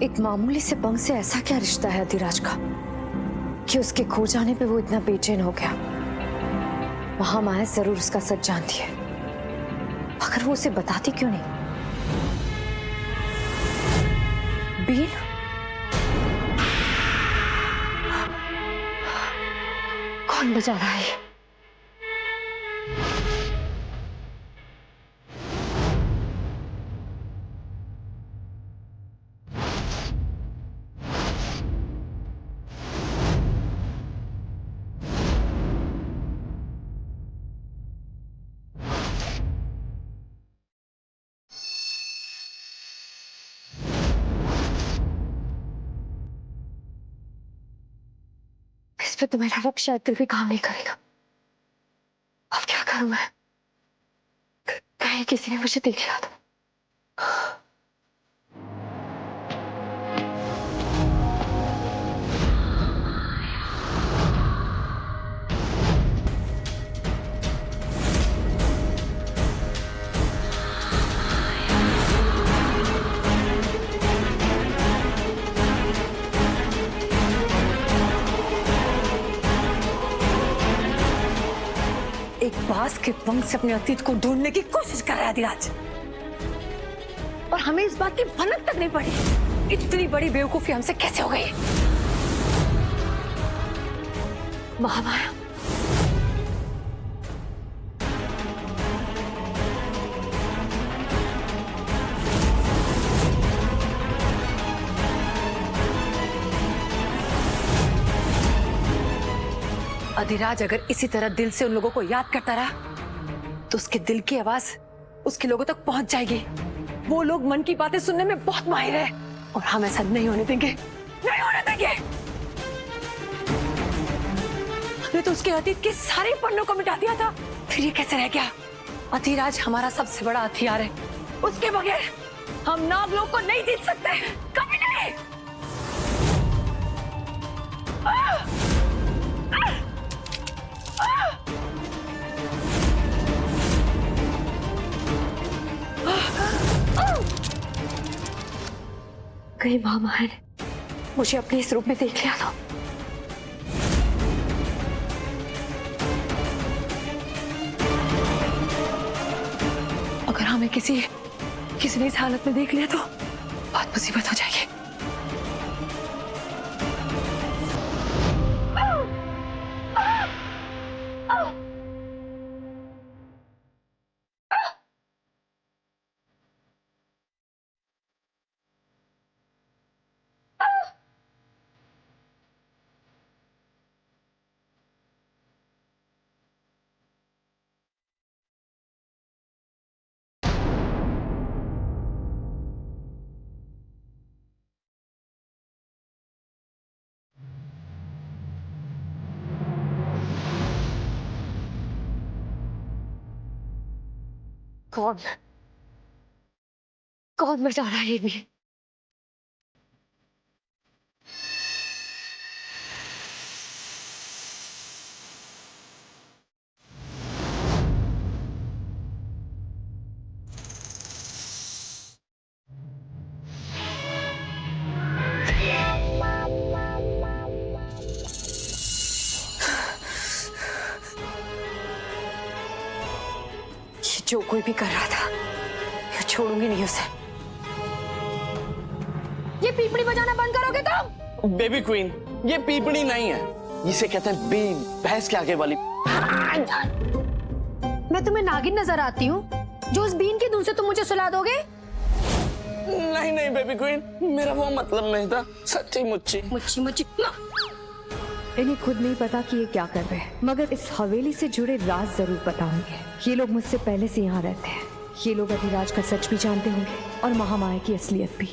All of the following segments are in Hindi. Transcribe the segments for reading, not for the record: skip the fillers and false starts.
एक मामूली से पंख से ऐसा क्या रिश्ता है अधिराज का कि उसके खो जाने पे वो इतना बेचैन हो गया। महामाया जरूर उसका सच जानती है, मगर वो उसे बताती क्यों नहीं? बीन, कौन बजा रहा है? इस पे तो मेरा रब शायद फिर भी काम नहीं करेगा। अब क्या करूं मैं? कहीं किसी ने मुझे देख लिया तो। एक बास के पंख से अपने अतीत को ढूंढने की कोशिश कर रहा है अधिराज, और हमें इस बात की भनक तक नहीं पड़ी। इतनी बड़ी बेवकूफी हमसे कैसे हो गई? महामाया, अधिराज अगर इसी तरह दिल से उन लोगों को याद करता रहा तो उसके दिल की आवाज उसके लोगों तक पहुंच जाएगी। वो लोग मन की बातें सुनने में बहुत माहिर है, और हम ऐसा नहीं होने देंगे, नहीं होने देंगे। हमने तो उसके अतीत के सारे पन्नों को मिटा दिया था, फिर ये कैसे रह गया? अधिराज हमारा सबसे बड़ा हथियार है, उसके बगैर हम नागलोक को नहीं जीत सकते, कभी नहीं। कहीं महामाया ने मुझे अपने इस रूप में देख लिया था। अगर हमें किसी ने इस हालत में देख लिया तो बहुत मुसीबत हो जाएगी। कौन बजा रहा है ये भी? जो कोई भी कर रहा था, मैं छोड़ूंगी नहीं उसे। ये पीपड़ी बजाना बंद करोगे तुम? बेबी क्वीन, ये पीपड़ी नहीं है, इसे कहते हैं बीन, भैंस के आगे वाली। मैं तुम्हें नागिन नजर आती हूँ जो उस बीन की धुन से तुम मुझे सुला दोगे? नहीं नहीं बेबी क्वीन, मेरा वो मतलब नहीं था, सच्ची मुच्ची। मुच्ची मुच्ची। इन्हें खुद नहीं पता कि ये क्या कर रहे हैं, मगर इस हवेली से जुड़े राज जरूर पता होंगे। ये लोग मुझसे पहले से यहाँ रहते हैं। ये लोग अधिराज का सच भी जानते होंगे और महामाया की असलियत भी।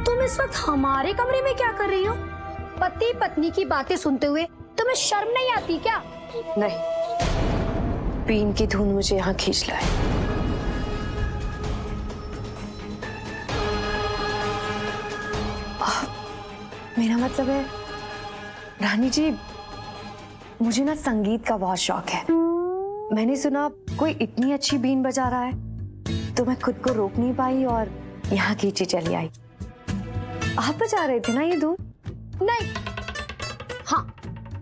तुम इस वक्त हमारे कमरे में क्या कर रही हो? पति पत्नी की बातें सुनते हुए तुम्हें शर्म नहीं आती क्या? नहीं, बीन की धुन मुझे यहाँ खींच लाए। मेरा मतलब है रानी जी, मुझे ना संगीत का बहुत शौक है। मैंने सुना कोई इतनी अच्छी बीन बजा रहा है, तो मैं खुद को रोक नहीं पाई और यहाँ खींची चली आई। आप बजा रहे थे ना ये धुन? नहीं, हाँ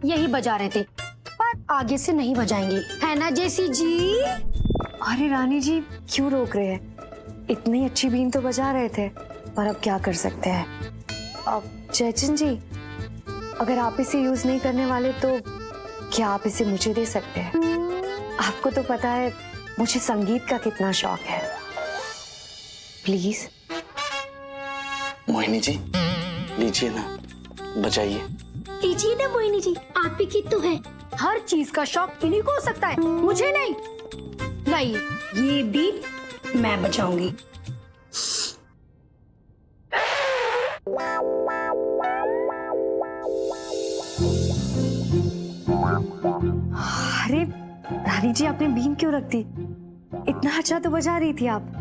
यही बजा रहे थे, पर आगे से नहीं बजाएंगे, है ना जेसी जी? अरे रानी जी, क्यों रोक रहे हैं? इतनी अच्छी बीन तो बजा रहे थे, पर अब क्या कर सकते हैं। अब जयचंद जी, अगर आप इसे यूज नहीं करने वाले तो क्या आप इसे मुझे दे सकते हैं? आपको तो पता है मुझे संगीत का कितना शौक है। प्लीज। मोहिनी जी, लीजिए ना, बजाइए। लीजिए ना मोहिनी जी, आप ही की तो है। हर चीज का शौक इन्हीं को हो सकता है, मुझे नहीं। नहीं, ये बीट मैं बजाऊंगी। अरे रानी जी, आपने बीन क्यों रख दी? इतना अच्छा तो बजा रही थी आप।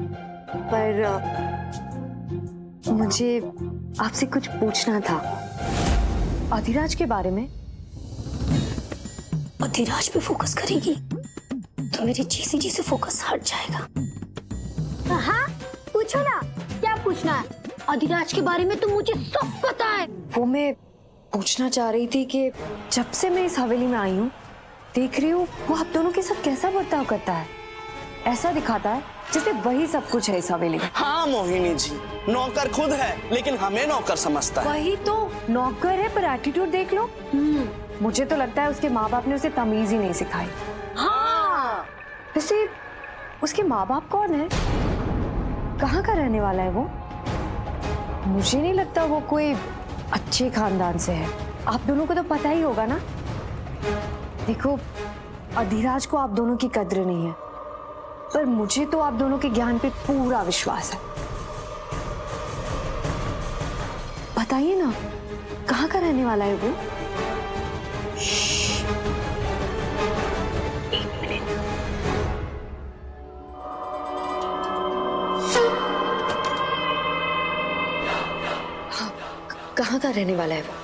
पर मुझे आपसे कुछ पूछना था अधिराज के बारे में। अधिराज पे फोकस करेगी तो मेरे जीसी जी से फोकस हट जाएगा। हाँ पूछो ना, क्या पूछना है? अधिराज के बारे में तो मुझे सब पता है। वो मैं पूछना चाह रही थी कि जब से मैं इस हवेली में आई हूँ, देख रही हूँ वो आप दोनों के साथ कैसा बर्ताव करता है। ऐसा दिखाता है जैसे वही सब कुछ है इस हवेली में। हाँ मोहिनी जी, नौकर खुद है लेकिन हमें नौकर समझता है। वही तो, नौकर है पर एटीट्यूड देख लो। मुझे तो लगता है उसके माँ बाप ने उसे तमीज ही नहीं सिखाई। हाँ। वैसे उसके माँ बाप कौन है? कहाँ का रहने वाला है वो? मुझे नहीं लगता वो कोई अच्छे खानदान से है। आप दोनों को तो पता ही होगा ना। देखो, अधिराज को आप दोनों की कद्र नहीं है, पर मुझे तो आप दोनों के ज्ञान पे पूरा विश्वास है। बताइए ना, कहाँ का रहने वाला है वो? एक मिनट। हाँ, कहाँ का रहने वाला है वो?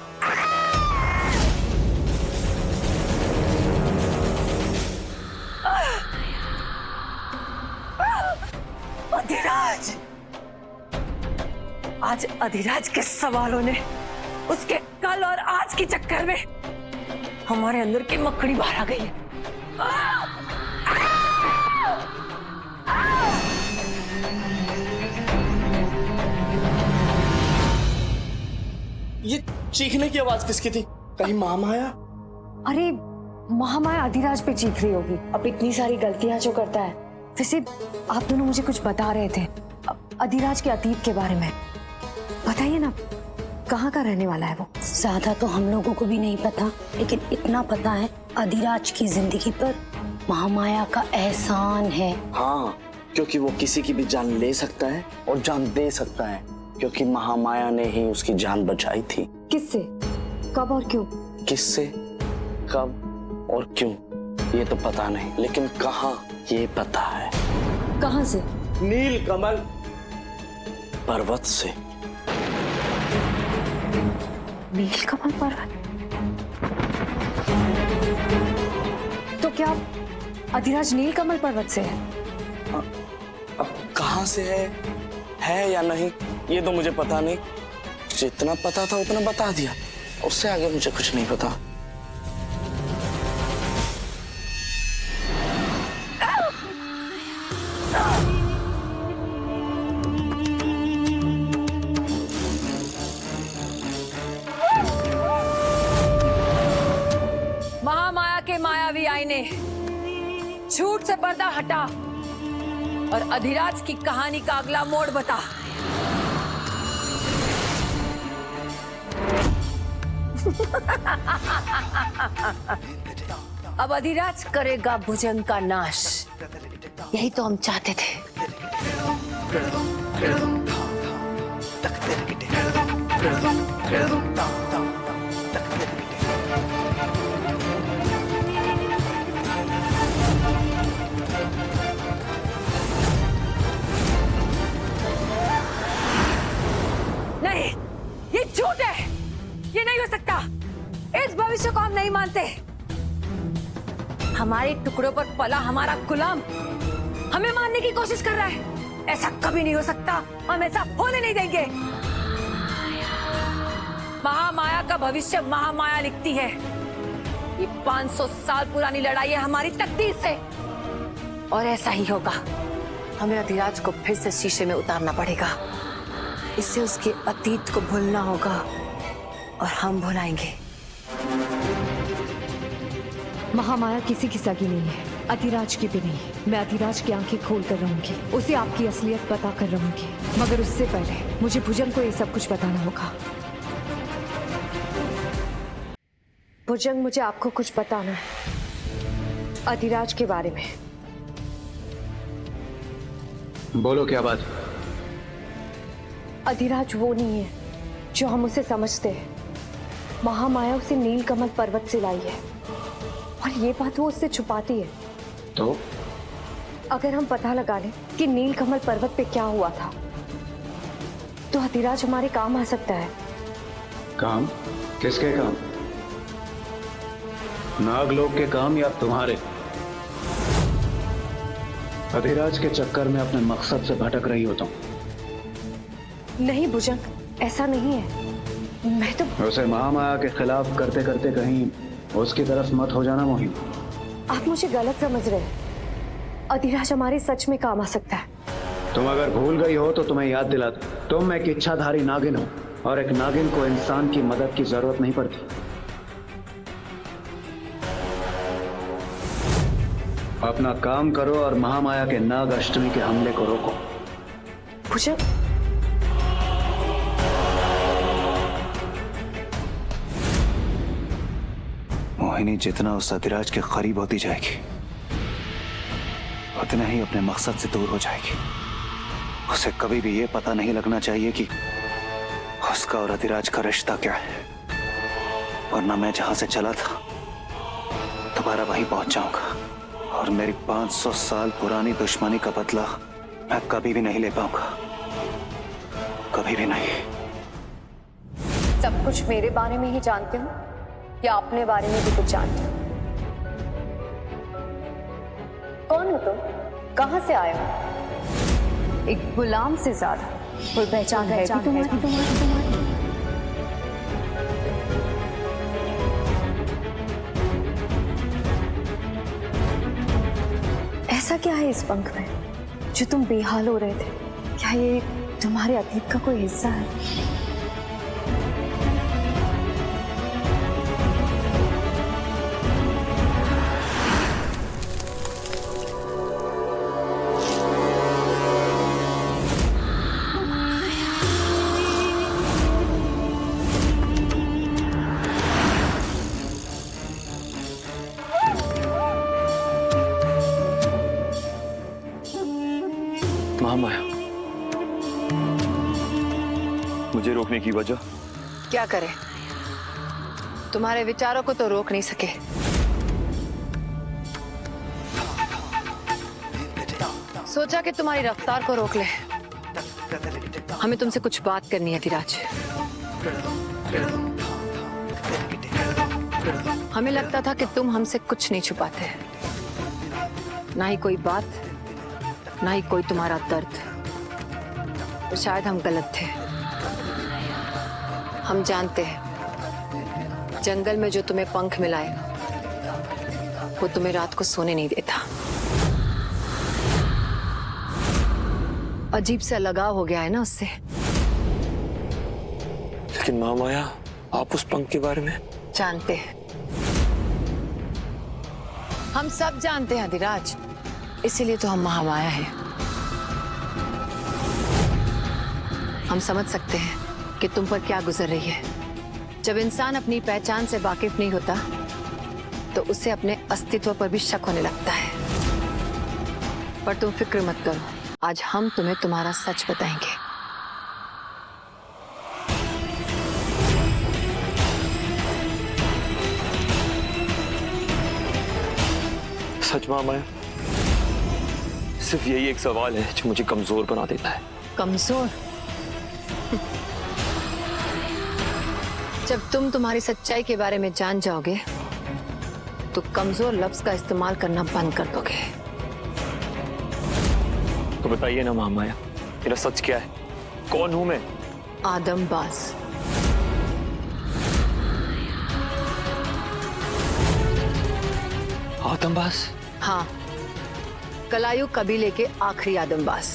अधिराज! आज अधिराज के सवालों ने उसके कल और आज के चक्कर में हमारे अंदर की मक्खी बाहर आ गई है। ये चीखने की आवाज किसकी थी? कहीं महामाया? अरे महामाया अधिराज पे चीख रही होगी। अब इतनी सारी गलतियां जो करता है। वैसे आप दोनों मुझे कुछ बता रहे थे अधिराज के अतीत के बारे में। बताइए ना, कहाँ का रहने वाला है वो? ज्यादा तो हम लोगों को भी नहीं पता, लेकिन इतना पता है अधिराज की जिंदगी पर महामाया का एहसान है। हाँ, क्योंकि वो किसी की भी जान ले सकता है और जान दे सकता है, क्योंकि महामाया ने ही उसकी जान बचाई थी। किससे, कब और क्यों? किससे, कब और क्यों ये तो पता नहीं, लेकिन कहाँ ये पता है। कहाँ से? नीलकमल पर्वत से। नीलकमल पर्वत? तो क्या अधिराज नीलकमल पर्वत से है? अब कहाँ से है या नहीं ये तो मुझे पता नहीं। जितना पता था उतना बता दिया, उससे आगे मुझे कुछ नहीं पता। महामाया के मायावी आईने, झूठ से पर्दा हटा और अधिराज की कहानी का अगला मोड़ बता। अब अधिराज करेगा भुजंग का नाश, यही तो हम चाहते थे। नहीं, ये झूठ है। भविष्य को हम नहीं मानते। हमारे टुकड़ों पर पला हमारा गुलाम हमें मारने की कोशिश कर रहा है। ऐसा कभी नहीं हो सकता, हम ऐसा होने नहीं देंगे। महामाया का भविष्य महामाया लिखती है। ये 500 साल पुरानी लड़ाई है हमारी तकदीर से, और ऐसा ही होगा। हमें अधिराज को फिर से शीशे में उतारना पड़ेगा। इससे उसके अतीत को भूलना होगा, और हम भुलाएंगे। महामाया किसी की सगी नहीं है, अधिराज की भी नहीं। मैं अधिराज की आंखें खोल कर रहूंगी, उसे आपकी असलियत बता कर रहूंगी, मगर उससे पहले मुझे भुजंग को ये सब कुछ बताना होगा। भुजंग, मुझे आपको कुछ बताना है अधिराज के बारे में। बोलो, क्या बात? अधिराज वो नहीं है जो हम उसे समझते हैं। महामाया उसे नीलकमल पर्वत से लाई है, और ये बात वो उससे छुपाती है। तो अगर हम पता लगा लें कि नीलकमल पर्वत पे क्या हुआ था, तो अधिराज हमारे काम आ सकता है। काम? किसके काम? नागलोक के काम या तुम्हारे? अधिराज के चक्कर में अपने मकसद से भटक रही हो तुम। नहीं भुजंग, ऐसा नहीं है। मैं तो उसे महामाया के खिलाफ करते करते कहीं उसकी तरफ मत हो जाना मोहिनी। आप मुझे गलत समझ रहे हैं। अधिराज हमारे सच में काम आ सकता है। तुम अगर भूल गई हो तो तुम्हें याद दिला दूं, तुम एक इच्छाधारी नागिन हो, और एक नागिन को इंसान की मदद की जरूरत नहीं पड़ती। अपना काम करो और महामाया के नाग अष्टमी के हमले को रोको। भुजंग, मोहिनी जितना उस अधिराज के करीब होती जाएगी, उतना ही अपने मकसद से दूर हो जाएगी। उसे कभी भी ये पता नहीं लगना चाहिए कि उसका और अधिराज का रिश्ता क्या है, वरना मैं जहां से चला था दोबारा वहीं पहुंच जाऊंगा, और मेरी 500 साल पुरानी दुश्मनी का बदला मैं कभी भी नहीं ले पाऊंगा, कभी भी नहीं। सब कुछ मेरे बारे में ही जानते हो या अपने बारे में भी कुछ जानते हो? कौन हो तुम? कहां से आए हो? एक गुलाम से ज्यादा कोई पहचान है कि तुम्हारी? ऐसा क्या है इस पंख में जो तुम बेहाल हो रहे थे? क्या ये तुम्हारे अतीत का कोई हिस्सा है? महामाया, मुझे रोकने की वजह? क्या करें, तुम्हारे विचारों को तो रोक नहीं सके। सोचा कि तुम्हारी रफ्तार को रोक ले। हमें तुमसे कुछ बात करनी है अधिराज। हमें लगता था कि तुम हमसे कुछ नहीं छुपाते, ना ही कोई बात, ना ही कोई तुम्हारा दर्द। तो शायद हम गलत थे। हम जानते हैं जंगल में जो तुम्हें पंख मिला है वो तुम्हें रात को सोने नहीं देता। अजीब सा लगाव हो गया है ना उससे। लेकिन महामाया, आप उस पंख के बारे में जानते हैं, हम सब जानते हैं अधिराज, इसीलिए तो हम महामाया हैं। हम समझ सकते हैं कि तुम पर क्या गुजर रही है। जब इंसान अपनी पहचान से वाकिफ नहीं होता तो उसे अपने अस्तित्व पर भी शक होने लगता है। पर तुम फिक्र मत करो, आज हम तुम्हें तुम्हारा सच बताएंगे। सच महामाया, सिर्फ यही एक सवाल है जो मुझे कमजोर बना देता है। कमजोर? जब तुम तुम्हारी सच्चाई के बारे में जान जाओगे तो कमजोर लफ्ज का इस्तेमाल करना बंद कर दोगे। तो बताइए ना महामाया, मेरा सच क्या है? कौन हूं मैं? आदमबाज। आदमबाज? हाँ, कलायु कबीले के आखिरी आदमबाज।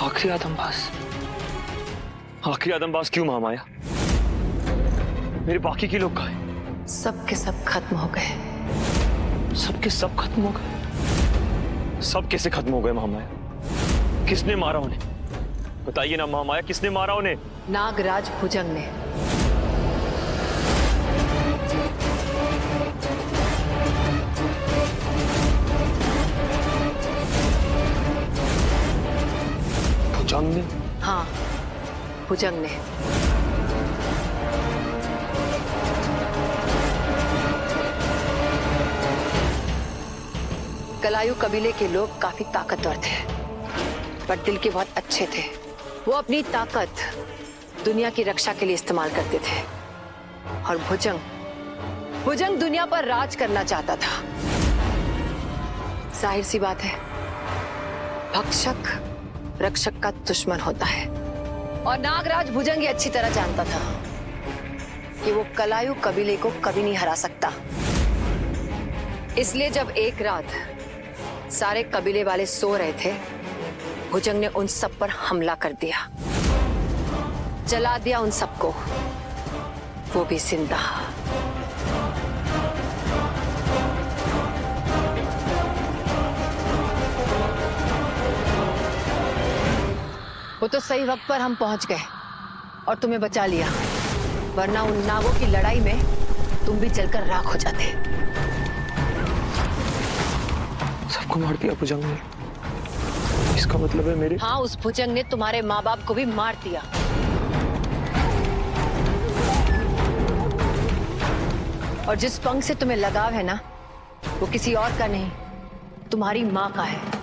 आखिरी आदमबाज? आखिरी आदमबाज क्यों महामाया? मेरे बाकी के लोग कहाँ हैं? सब के सब खत्म हो गए। सब के सब खत्म हो गए? सब कैसे खत्म हो गए महामाया? किसने मारा उन्हें? बताइए ना महामाया, किसने मारा उन्हें? नागराज भुजंग ने। भुजंग ने? हाँ, भुजंग ने। कलायु कबीले के लोग काफी ताकतवर थे, पर दिल के बहुत अच्छे थे। वो अपनी ताकत दुनिया की रक्षा के लिए इस्तेमाल करते थे। और भुजंग दुनिया पर राज करना चाहता था। जाहिर सी बात है, भक्षक रक्षक का दुश्मन होता है। और नागराज भुजंग ये अच्छी तरह जानता था कि वो कलायु कबीले को कभी नहीं हरा सकता। इसलिए जब एक रात सारे कबीले वाले सो रहे थे, भुजंग ने उन सब पर हमला कर दिया, जला दिया उन सबको, वो भी जिंदा। वो तो सही वक्त पर हम पहुंच गए और तुम्हें बचा लिया, वरना उन नागों की लड़ाई में तुम भी जलकर राख हो जाते। सबको मार दिया भुजंग ने? इसका मतलब है मेरे? हाँ, उस भुजंग ने तुम्हारे माँ बाप को भी मार दिया। और जिस पंख से तुम्हें लगाव है ना, वो किसी और का नहीं, तुम्हारी माँ का है।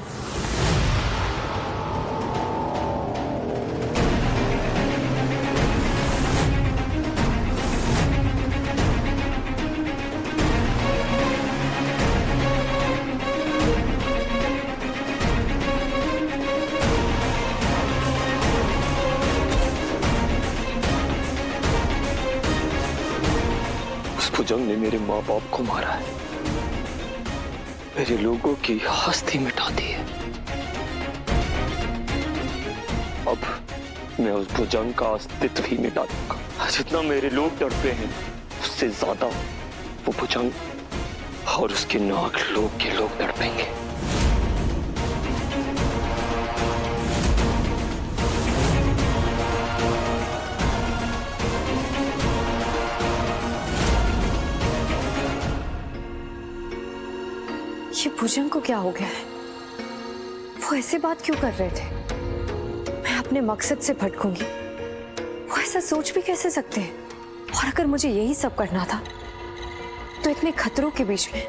भुजंग ने मेरे माँ बाप को मारा है, मेरे लोगों की हस्ती मिटा दी है। अब मैं उस भुजंग का अस्तित्व ही मिटा दूंगा। जितना मेरे लोग तड़पे हैं, उससे ज्यादा वो भुजंग और उसके नाग लोग के लोग तड़पेंगे। ये भुजंग को क्या हो गया है? वो ऐसे बात क्यों कर रहे थे? मैं अपने मकसद से भटकूंगी, वो ऐसा सोच भी कैसे सकते हैं? और अगर मुझे यही सब करना था तो इतने खतरों के बीच में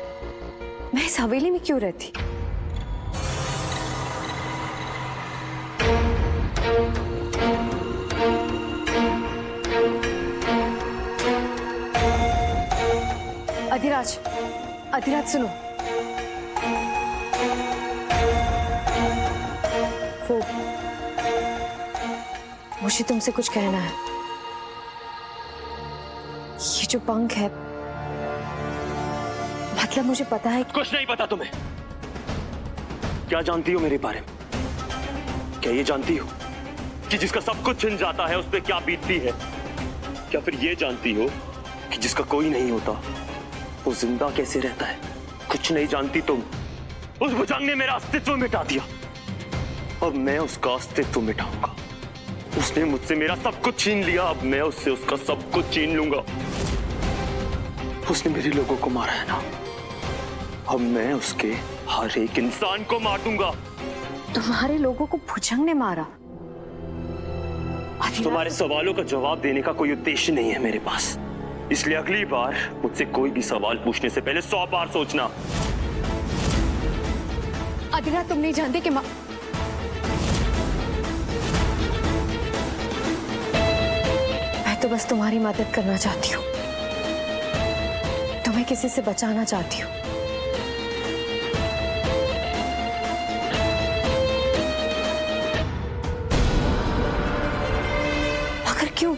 मैं इस हवेली में क्यों रहती? अधिराज, अधिराज सुनो। वो मुझे तुमसे कुछ कहना है। ये जो पंख है, मतलब मुझे पता है कि... कुछ नहीं पता तुम्हें? क्या जानती हो मेरे बारे में? क्या ये जानती हो कि जिसका सब कुछ छिन जाता है उस पर क्या बीतती है? क्या फिर ये जानती हो कि जिसका कोई नहीं होता वो जिंदा कैसे रहता है? कुछ नहीं जानती तुम। उस भुजंग ने मेरा अस्तित्व मिटा दिया, अब मैं उसका अस्तित्व मिटाऊंगा। उसने मुझसे मेरा सब कुछ छीन लिया, अब मैं उससे उसका सब कुछ छीन लूंगा। उसने मेरे लोगों को मारा है ना, अब मैं उसके हर एक इंसान को मार दूंगा। तुम्हारे लोगों को भुजंग ने मारा? तुम्हारे सवालों का जवाब देने का कोई उद्देश्य नहीं है मेरे पास, इसलिए अगली बार मुझसे कोई भी सवाल पूछने से पहले 100 बार सोचना। अधिराज, तुम नहीं जानते कि मैं तो बस तुम्हारी मदद करना चाहती हूँ, तुम्हें किसी से बचाना चाहती हूँ। मगर क्यों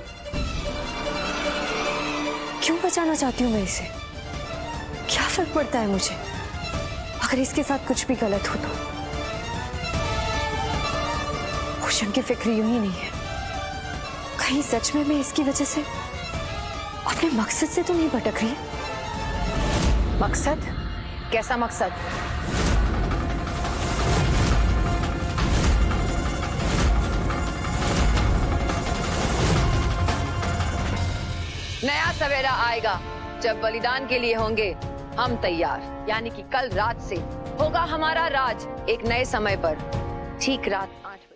क्यों बचाना चाहती हूँ मैं इसे? क्या फर्क पड़ता है मुझे अगर इसके साथ कुछ भी गलत हो तो? भूषण की फिक्र यूं ही नहीं है, कहीं सच में मैं इसकी वजह से अपने मकसद से तो नहीं भटक रही? मकसद? कैसा मकसद? नया सवेरा आएगा जब बलिदान के लिए होंगे हम तैयार। यानी कि कल रात से होगा हमारा राज एक नए समय पर, ठीक रात 8 बजे।